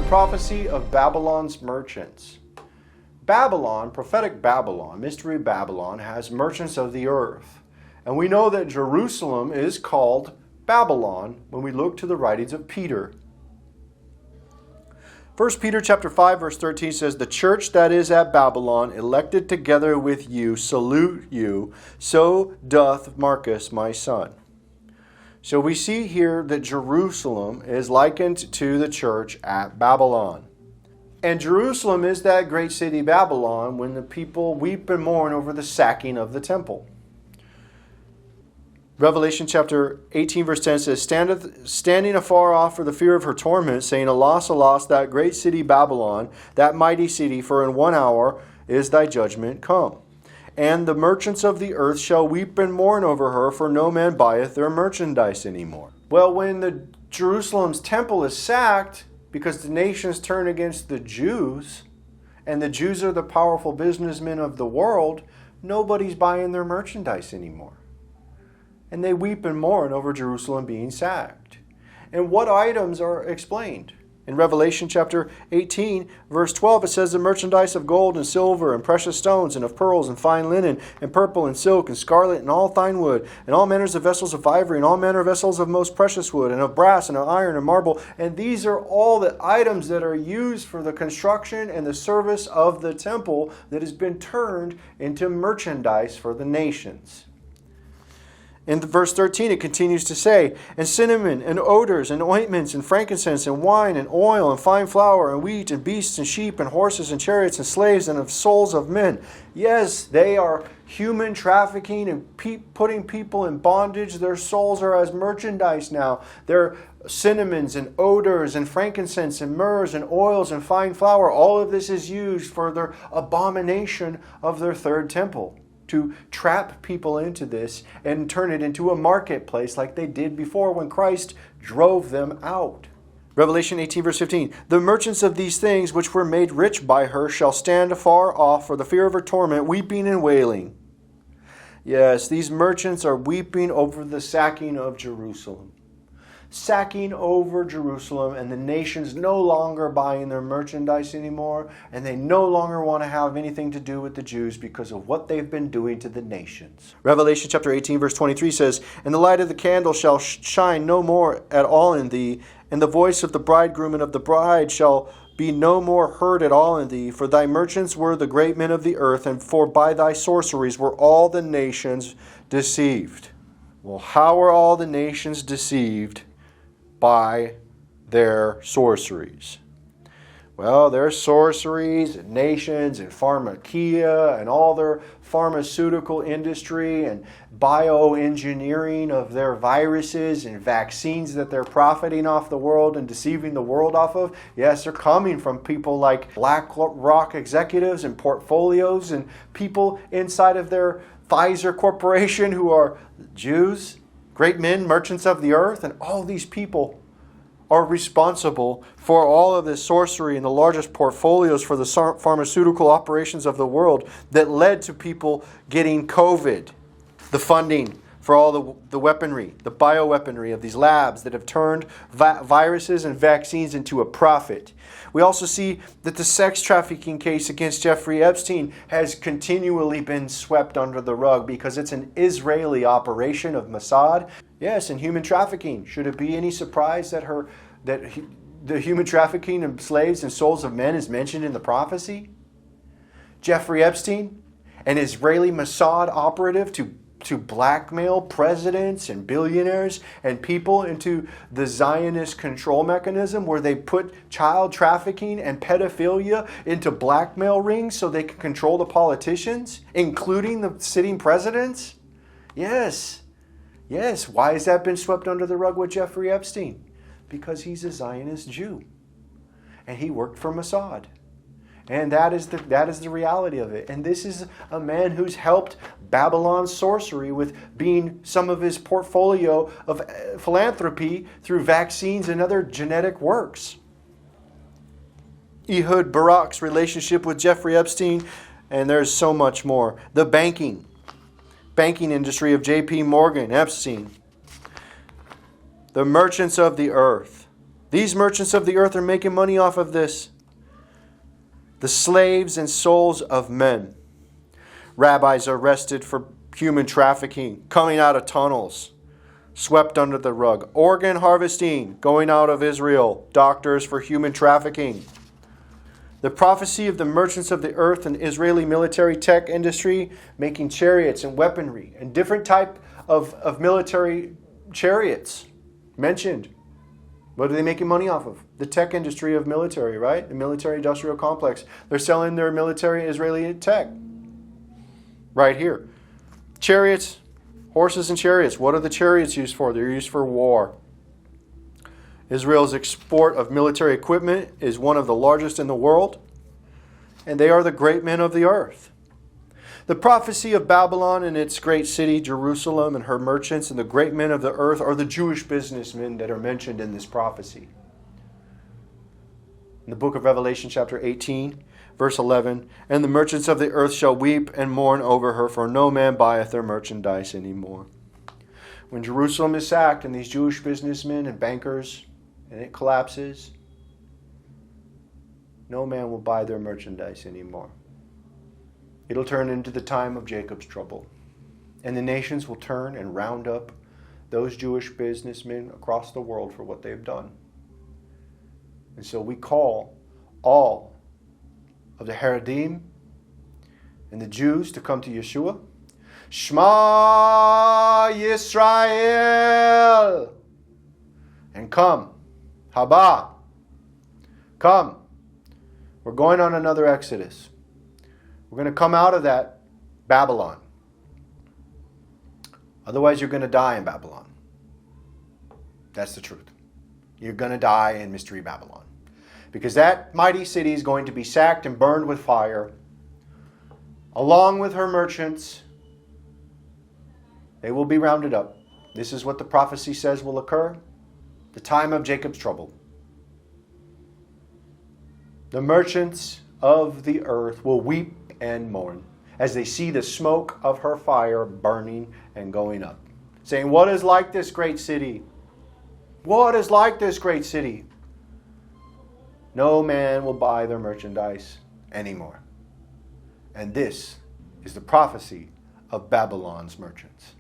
prophecy of Babylon's merchants. Babylon, prophetic Babylon, mystery Babylon, has merchants of the earth. And we know that Jerusalem is called Babylon when we look to the writings of Peter. 1 Peter chapter 5 verse 13 says, "The church that is at Babylon, elected together with you, salute you. So doth Martus my son." So we see here that Jerusalem is likened to the church at Babylon. And Jerusalem is that great city Babylon when the people weep and mourn over the sacking of the temple. Revelation chapter 18 verse 10 says, "Standing afar off for the fear of her torment, saying, Alas, alas, that great city Babylon, that mighty city, for in 1 hour is thy judgment come. And the merchants of the earth shall weep and mourn over her, for no man buyeth their merchandise anymore." Well, when the Jerusalem's temple is sacked, because the nations turn against the Jews, and the Jews are the powerful businessmen of the world, nobody's buying their merchandise anymore. And they weep and mourn over Jerusalem being sacked. And what items are explained? In Revelation chapter 18, verse 12, it says, "The merchandise of gold and silver and precious stones and of pearls and fine linen and purple and silk and scarlet and all fine wood and all manners of vessels of ivory and all manner of vessels of most precious wood and of brass and of iron and marble." And these are all the items that are used for the construction and the service of the temple that has been turned into merchandise for the nations. In verse 13, it continues to say, "And cinnamon, and odors, and ointments, and frankincense, and wine, and oil, and fine flour, and wheat, and beasts, and sheep, and horses, and chariots, and slaves, and of souls of men." Yes, they are human trafficking and putting people in bondage. Their souls are as merchandise now. Their cinnamons, and odors, and frankincense, and myrrhs, and oils, and fine flour, all of this is used for their abomination of their third temple, to trap people into this and turn it into a marketplace like they did before when Christ drove them out. Revelation 18 verse 15, "The merchants of these things which were made rich by her shall stand afar off for the fear of her torment, weeping and wailing." Yes, these merchants are weeping over the sacking of Jerusalem. Sacking over Jerusalem, and the nations no longer buying their merchandise anymore, and they no longer want to have anything to do with the Jews because of what they've been doing to the nations. Revelation chapter 18 verse 23 says, "And the light of the candle shall shine no more at all in thee, and the voice of the bridegroom and of the bride shall be no more heard at all in thee, for thy merchants were the great men of the earth, and for by thy sorceries were all the nations deceived." Well, how are all the nations deceived? By their sorceries. Well, their sorceries and nations and pharmakia and all their pharmaceutical industry and bioengineering of their viruses and vaccines that they're profiting off the world and deceiving the world off of. Yes, they're coming from people like BlackRock executives and portfolios and people inside of their Pfizer Corporation who are Jews, great men, merchants of the earth, and all these people are responsible for all of this sorcery and the largest portfolios for the pharmaceutical operations of the world that led to people getting COVID. The funding for all the weaponry, the bioweaponry of these labs that have turned viruses and vaccines into a profit. We also see that the sex trafficking case against Jeffrey Epstein has continually been swept under the rug because it's an Israeli operation of Mossad. Yes, and human trafficking. Should it be any surprise that the human trafficking of slaves and souls of men is mentioned in the prophecy? Jeffrey Epstein, an Israeli Mossad operative to blackmail presidents and billionaires and people into the Zionist control mechanism where they put child trafficking and pedophilia into blackmail rings so they can control the politicians, including the sitting presidents? Yes. Yes. Why has that been swept under the rug with Jeffrey Epstein? Because he's a Zionist Jew. And he worked for Mossad. And that is the reality of it. And this is a man who's helped Babylon's sorcery with being some of his portfolio of philanthropy through vaccines and other genetic works. Ehud Barak's relationship with Jeffrey Epstein, and there's so much more. The banking industry of J.P. Morgan, Epstein. The merchants of the earth. These merchants of the earth are making money off of this. The slaves and souls of men. Rabbis are arrested for human trafficking, coming out of tunnels, swept under the rug. Organ harvesting, going out of Israel. Doctors for human trafficking. The prophecy of the merchants of the earth and Israeli military tech industry making chariots and weaponry and different type of military chariots mentioned. What are they making money off of? The tech industry of military, right? The military industrial complex. They're selling their military Israeli tech. Right here. Chariots, horses and chariots. What are the chariots used for? They're used for war. Israel's export of military equipment is one of the largest in the world, and they are the great men of the earth. The prophecy of Babylon and its great city, Jerusalem, and her merchants and the great men of the earth are the Jewish businessmen that are mentioned in this prophecy. In the book of Revelation, chapter 18, verse 11, and the merchants of the earth shall weep and mourn over her, for no man buyeth their merchandise anymore. When Jerusalem is sacked and these Jewish businessmen and bankers, and it collapses, no man will buy their merchandise anymore. It'll turn into the time of Jacob's trouble. And the nations will turn and round up those Jewish businessmen across the world for what they've done. And so we call all of the Haredim and the Jews to come to Yeshua. Shema Yisrael! And come. Haba. Come. We're going on another Exodus. We're going to come out of that Babylon. Otherwise, you're going to die in Babylon. That's the truth. You're going to die in Mystery Babylon. Because that mighty city is going to be sacked and burned with fire, along with her merchants. They will be rounded up. This is what the prophecy says will occur. The time of Jacob's trouble. The merchants of the earth will weep and mourn as they see the smoke of her fire burning and going up, saying, what is like this great city? What is like this great city? No man will buy their merchandise anymore. And this is the prophecy of Babylon's merchants.